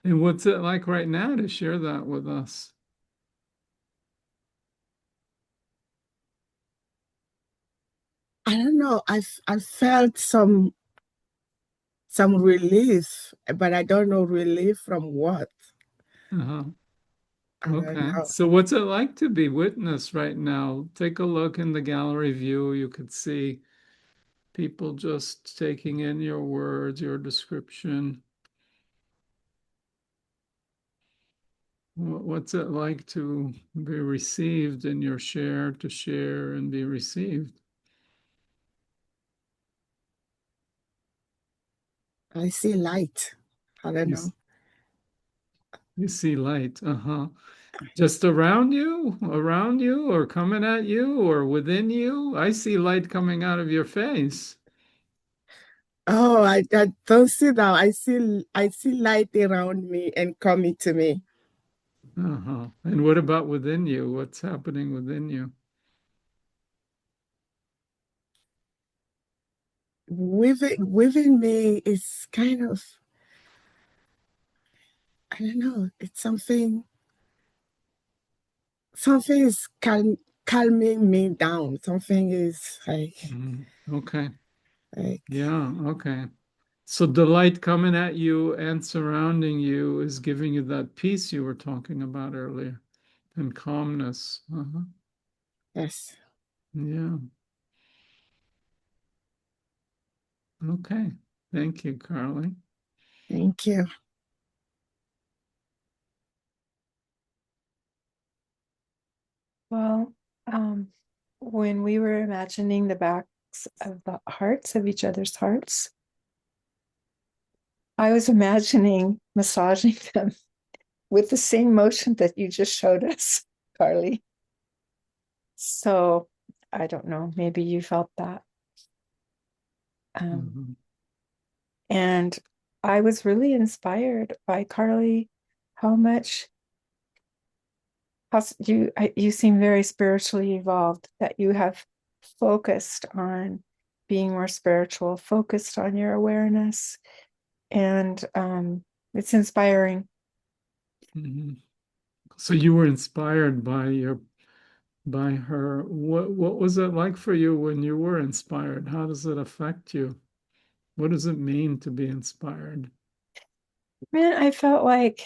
And what's it like right now to share that with us? I don't know. I felt some relief, but I don't know relief from what. Uh-huh. I don't Okay. know. So what's it like to be witness right now? Take a look in the gallery view. You could see people just taking in your words, your description. What's it like to be received in your share, to share and be received? I see light. I don't You, know. you see light. Uh-huh. Just around you, or coming at you, or within you. I see light coming out of your face. Oh, I don't see now. I see light around me and coming to me. Uh-huh. And what about within you? What's happening within you? Within me is kind of, I don't know. It's something is calming me down. Something is Mhm. Okay. like Yeah. Okay. So the light coming at you and surrounding you is giving you that peace you were talking about earlier and calmness. Uh-huh. yes. Yeah. Okay. Thank you, Carly. Thank you. Well, um, when we were imagining the backs of the hearts of each other's hearts, I was imagining massaging them with the same motion that you just showed us, Carly. So I don't know, maybe you felt that. Mhm. And I was really inspired by Carly, how much you seem very spiritually evolved, that you have focused on being more spiritual, focused on your awareness, and it's inspiring. Mhm. So you were inspired by her. What was it like for you when you were inspired? How does it affect you? What does it mean to be inspired? Man, I felt like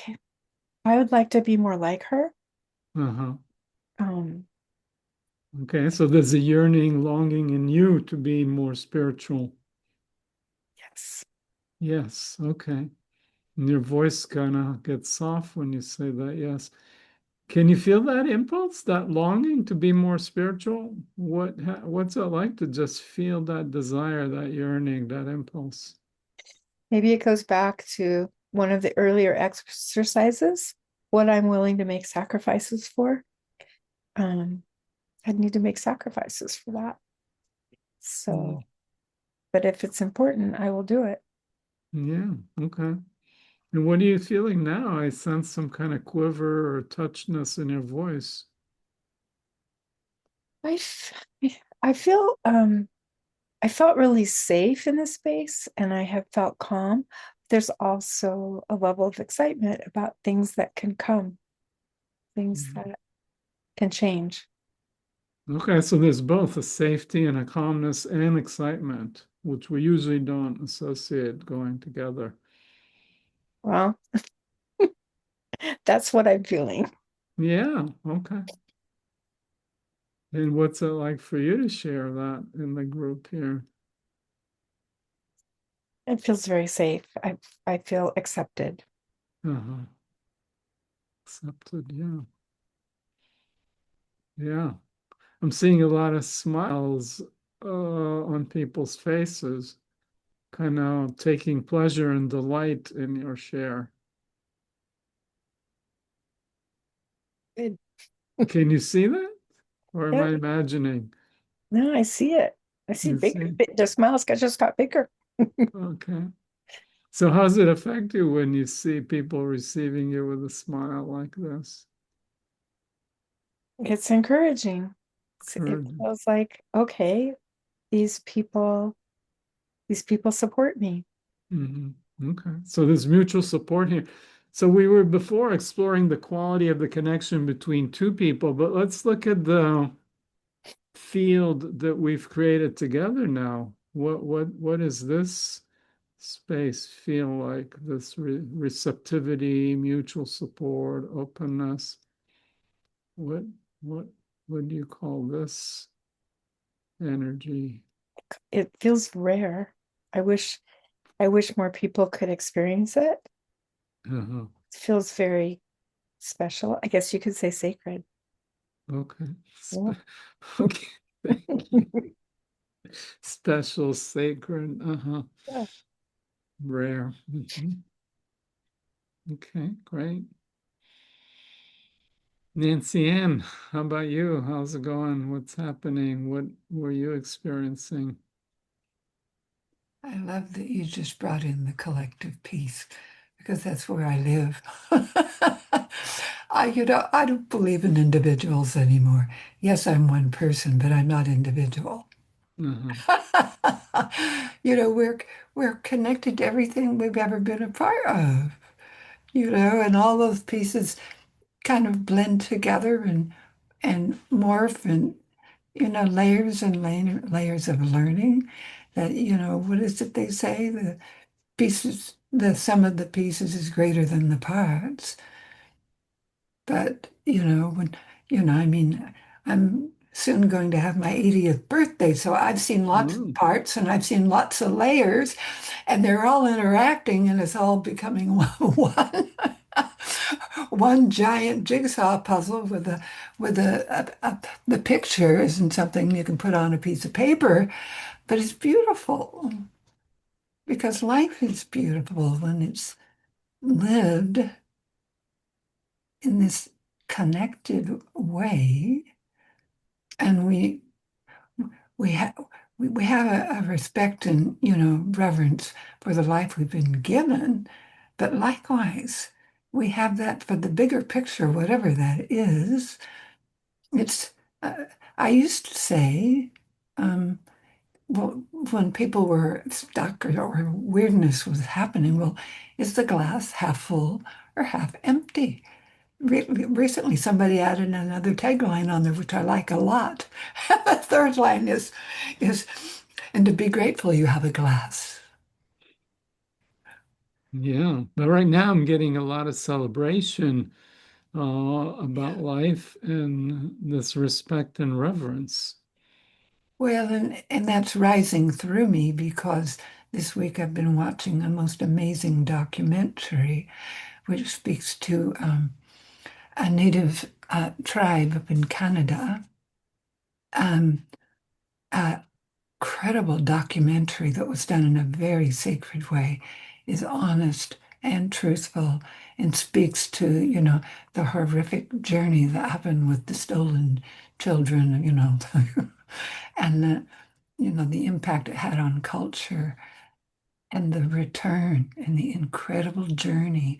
I would like to be more like her. Uh-huh. Um, Okay, so there's a yearning, longing in you to be more spiritual. yes. Yes, okay. And your voice kind of gets soft when you say that, yes. Can you feel that impulse, that longing to be more spiritual? What's it like to just feel that desire, that yearning, that impulse? Maybe it goes back to one of the earlier exercises, what I'm willing to make sacrifices for. Um, I need to make sacrifices for that. Mm. So, but if it's important, I will do it. Yeah. Okay. And what are you feeling now? I sense some kind of quiver or touchness in your voice. I, f- I feel I felt really safe in this space and I have felt calm. There's also a level of excitement about things that can come, things Mhm. that can change. Okay, so there's both a safety and a calmness and excitement, which we usually don't associate going together. Well, that's what I'm feeling. Yeah, okay. And what's it like for you to share that in the group here? It feels very safe. I feel accepted. Uh-huh. Accepted, yeah. Yeah. I'm seeing a lot of smiles on people's faces, kind of taking pleasure and delight in your share. Good. Can you see that? Or am Yeah, I imagining? no, I see it. I see You bigger. see? The smiles just got bigger. Okay. So how does it affect you when you see people receiving you with a smile like this? It's encouraging. It Encouraging. feels like, okay, these people, these people support me. Mhm. Okay. So there's mutual support here. So we were before exploring the quality of the connection between two people, but let's look at the field that we've created together now. What does this space feel like? This receptivity, mutual support, openness. What what what do you call this energy? It feels rare. I wish I wish more people could experience it. Uh-huh. It feels very special. I guess you could say sacred. Okay. Yeah. Okay. Thank you. Special, sacred, uh-huh. Yeah. Rare. Mhm. Okay, great. Nancy Ann, how about you? How's it going? What's happening? What were you experiencing? I love that you just brought in the collective piece because that's where I live. I don't believe in individuals anymore. Yes, I'm one person, but I'm not individual. Uh-huh. We're connected to everything we've ever been a part of, and all those pieces kind of blend together and morph and layers and layers of learning that, what is it they say? The sum of the pieces is greater than the parts. But, I mean, I'm soon going to have my 80th birthday, so I've seen lots of Oh, parts and I've seen lots of layers, and they're all interacting and it's all becoming one giant jigsaw puzzle with the picture isn't something you can put on a piece of paper, but it's beautiful because life is beautiful when it's lived in this connected way, and we have we have a respect and reverence for the life we've been given, but likewise we have that for the bigger picture, whatever that is. It's I used to say, um, well, when people were stuck or weirdness was happening, well, is the glass half full or half empty? Recently, somebody added another tagline on there, which I like a lot. The third line is, and to be grateful you have a glass. yeah. But right now I'm getting a lot of celebration about life and this respect and reverence. Well, and that's rising through me because this week I've been watching a most amazing documentary which speaks to a native tribe up in Canada. Um, a credible documentary that was done in a very sacred way, is honest and truthful and speaks to, the horrific journey that happened with the stolen children, and the impact it had on culture. and the return and the incredible journey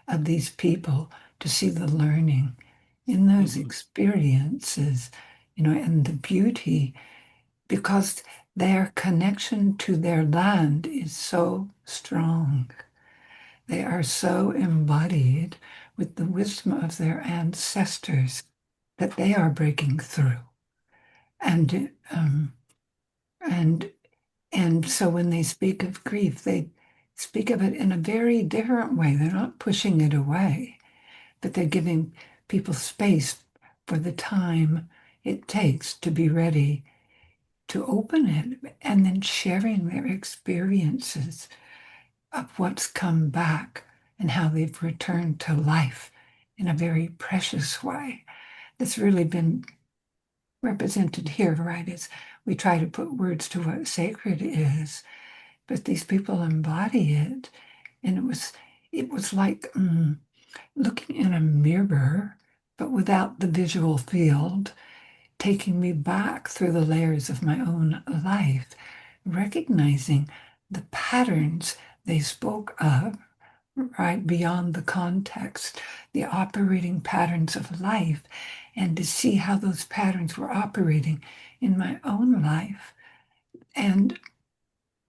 of these people to see the learning in those Mhm. experiences, and the beauty, because their connection to their land is so strong. They are so embodied with the wisdom of their ancestors that they are breaking through. And and and so when they speak of grief, they speak of it in a very different way. They're not pushing it away, but they're giving people space for the time it takes to be ready to open it, and then sharing their experiences of what's come back and how they've returned to life in a very precious way. That's really been represented here, right? As we try to put words to what sacred is, but these people embody it. And it was like looking in a mirror, but without the visual field, taking me back through the layers of my own life, recognizing the patterns they spoke of, right, beyond the context, the operating patterns of life, and to see how those patterns were operating in my own life. And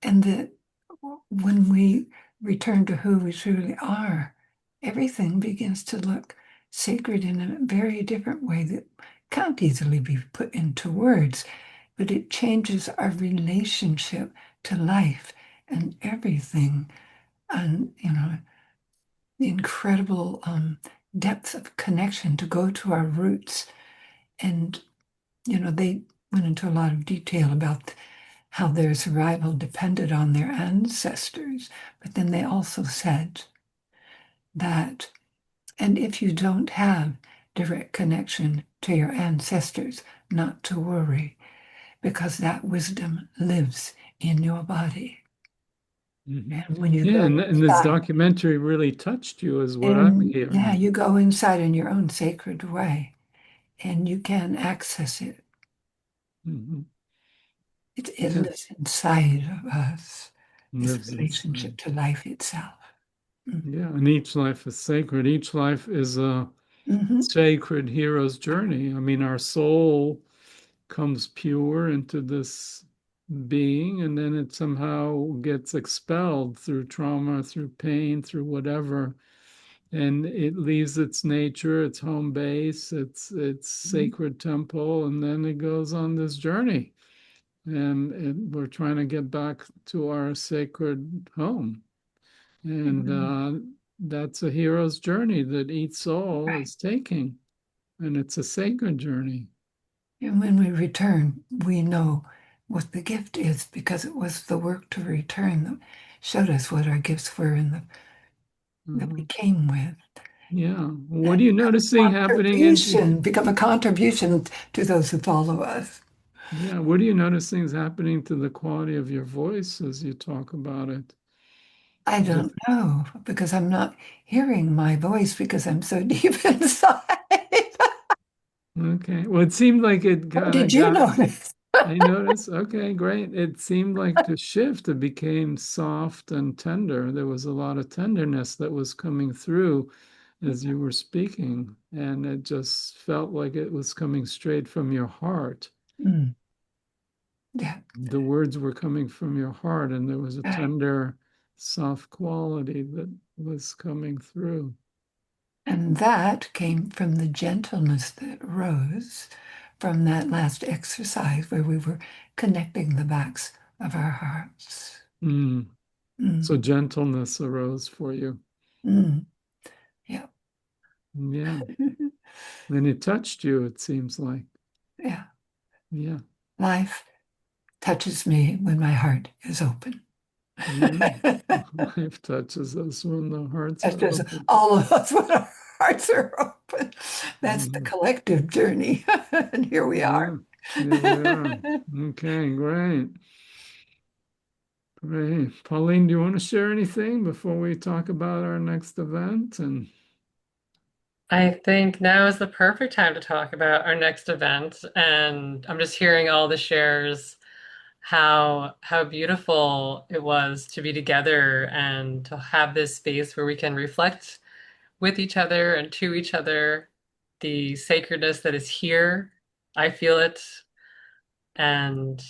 that when we return to who we truly are, everything begins to look sacred in a very different way that can't easily be put into words, but it changes our relationship to life and everything. And, the incredible depth of connection to go to our roots. And, they went into a lot of detail about how their survival depended on their ancestors. But then they also said that, and if you don't have direct connection to your ancestors, not to worry, because that wisdom lives in your body. Mhm. And when you Yeah, go and this inside, documentary really touched you, is what I'm and yeah, hearing. you go inside in your own sacred way and you can access it. Mhm. It Yeah, lives inside of us, this lives inside. relationship to life itself. Yeah, and each life is sacred. Each life is a Mm-hmm. sacred hero's journey. I mean, our soul comes pure into this being, and then it somehow gets expelled through trauma, through pain, through whatever, and it leaves its nature, its home base, its Mm-hmm. sacred temple, and then it goes on this journey. And we're trying to get back to our sacred home. And that's a hero's journey that each soul Right. is taking. And it's a sacred journey. And when we return, we know what the gift is because it was the work to return that showed us what our gifts were and that we Mhm. came with. Yeah. What are And you noticing happening into? become a contribution to those who follow us. Yeah. What are you noticing is happening to the quality of your voice as you talk about it? I Is it don't know because I'm not hearing my voice because I'm so deep inside. okay? Well, it seemed like it Or kind did of you got, notice? I noticed. Okay, great. It seemed like to shift. It became soft and tender. There was a lot of tenderness that was coming through as you were speaking, and it just felt like it was coming straight from your heart. Mm, yeah, The words were coming from your heart, and there was a right. tender, soft quality that was coming through. And that came from the gentleness that rose from that last exercise where we were connecting the backs of our hearts. Mm. Mm, So gentleness arose for you. mm, yeah. Yeah. And it touched you, it seems like. Yeah. Yeah. Life touches me when my heart is open. Yeah. Life touches us when the hearts That's are just open. all of us when our hearts are open. That's the Mhm. collective journey. And here we are. Yeah. Here we are. Okay, great. Great. Pauline, do you want to share anything before we talk about our next event? And I think now is the perfect time to talk about our next event. And I'm just hearing all the shares how beautiful it was to be together and to have this space where we can reflect with each other and to each other the sacredness that is here. I feel it, and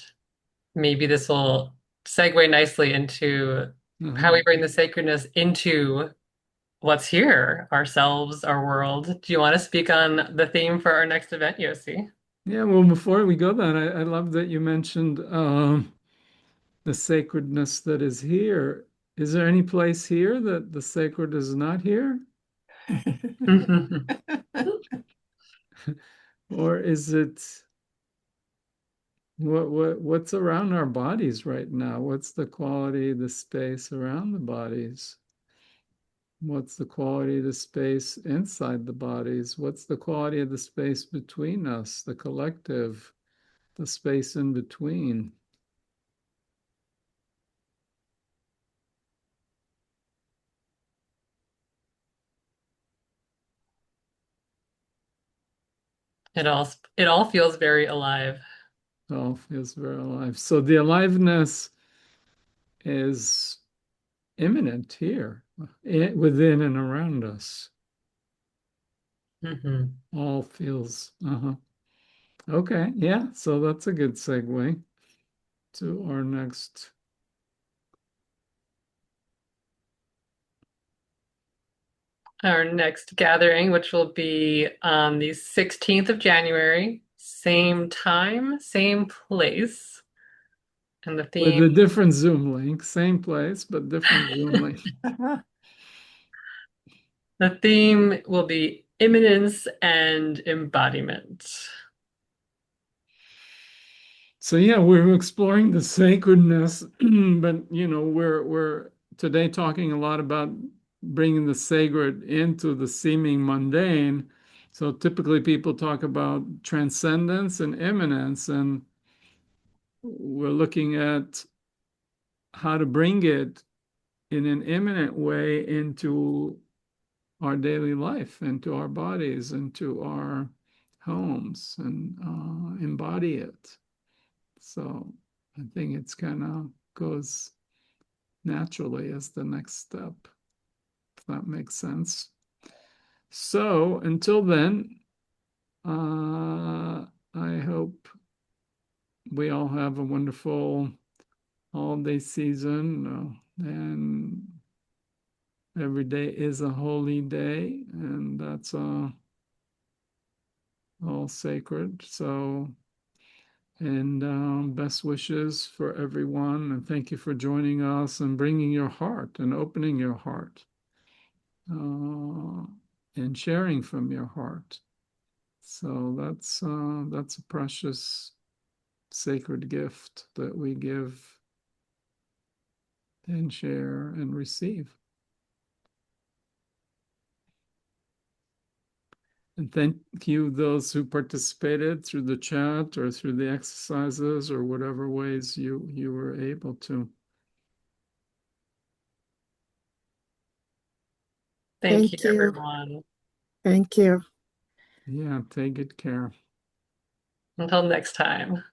maybe this will segue nicely into how Uh-huh. we bring the sacredness into what's here, ourselves, our world. Do you want to speak on the theme for our next event, Yosi? Yeah, well, before we go then, I love that you mentioned the sacredness that is here. Is there any place here that the sacred is not here? Or is it what's around our bodies right now? What's the quality of the space around the bodies? What's the quality of the space inside the bodies? What's the quality of the space between us, the collective, the space in between? It all feels very alive. All feels very alive. So the aliveness is imminent here, within and around us. Hmm. All feels, Okay, yeah, so that's a good segue to our next. Our next gathering, which will be on the 16th of January, same time, same place. And the With theme, a different Zoom link, same place, but different Zoom link. the theme will be immanence and embodiment. So yeah, we're exploring the sacredness, but we're today talking a lot about bringing the sacred into the seeming mundane. So typically people talk about transcendence and immanence, and we're looking at how to bring it in an imminent way into our daily life, into our bodies, into our homes, and embody it. So I think it's kind of goes naturally as the next step, if that makes sense. So until then, I hope we all have a wonderful holiday season, and every day is a holy day, and that's all sacred. So, and best wishes for everyone, and thank you for joining us and bringing your heart and opening your heart, uh, and sharing from your heart. So that's a precious, sacred gift that we give and share and receive. And thank you, those who participated through the chat or through the exercises or whatever ways you were able to. Thank you, Thank you. everyone. Thank you. Yeah, take good care. Until next time.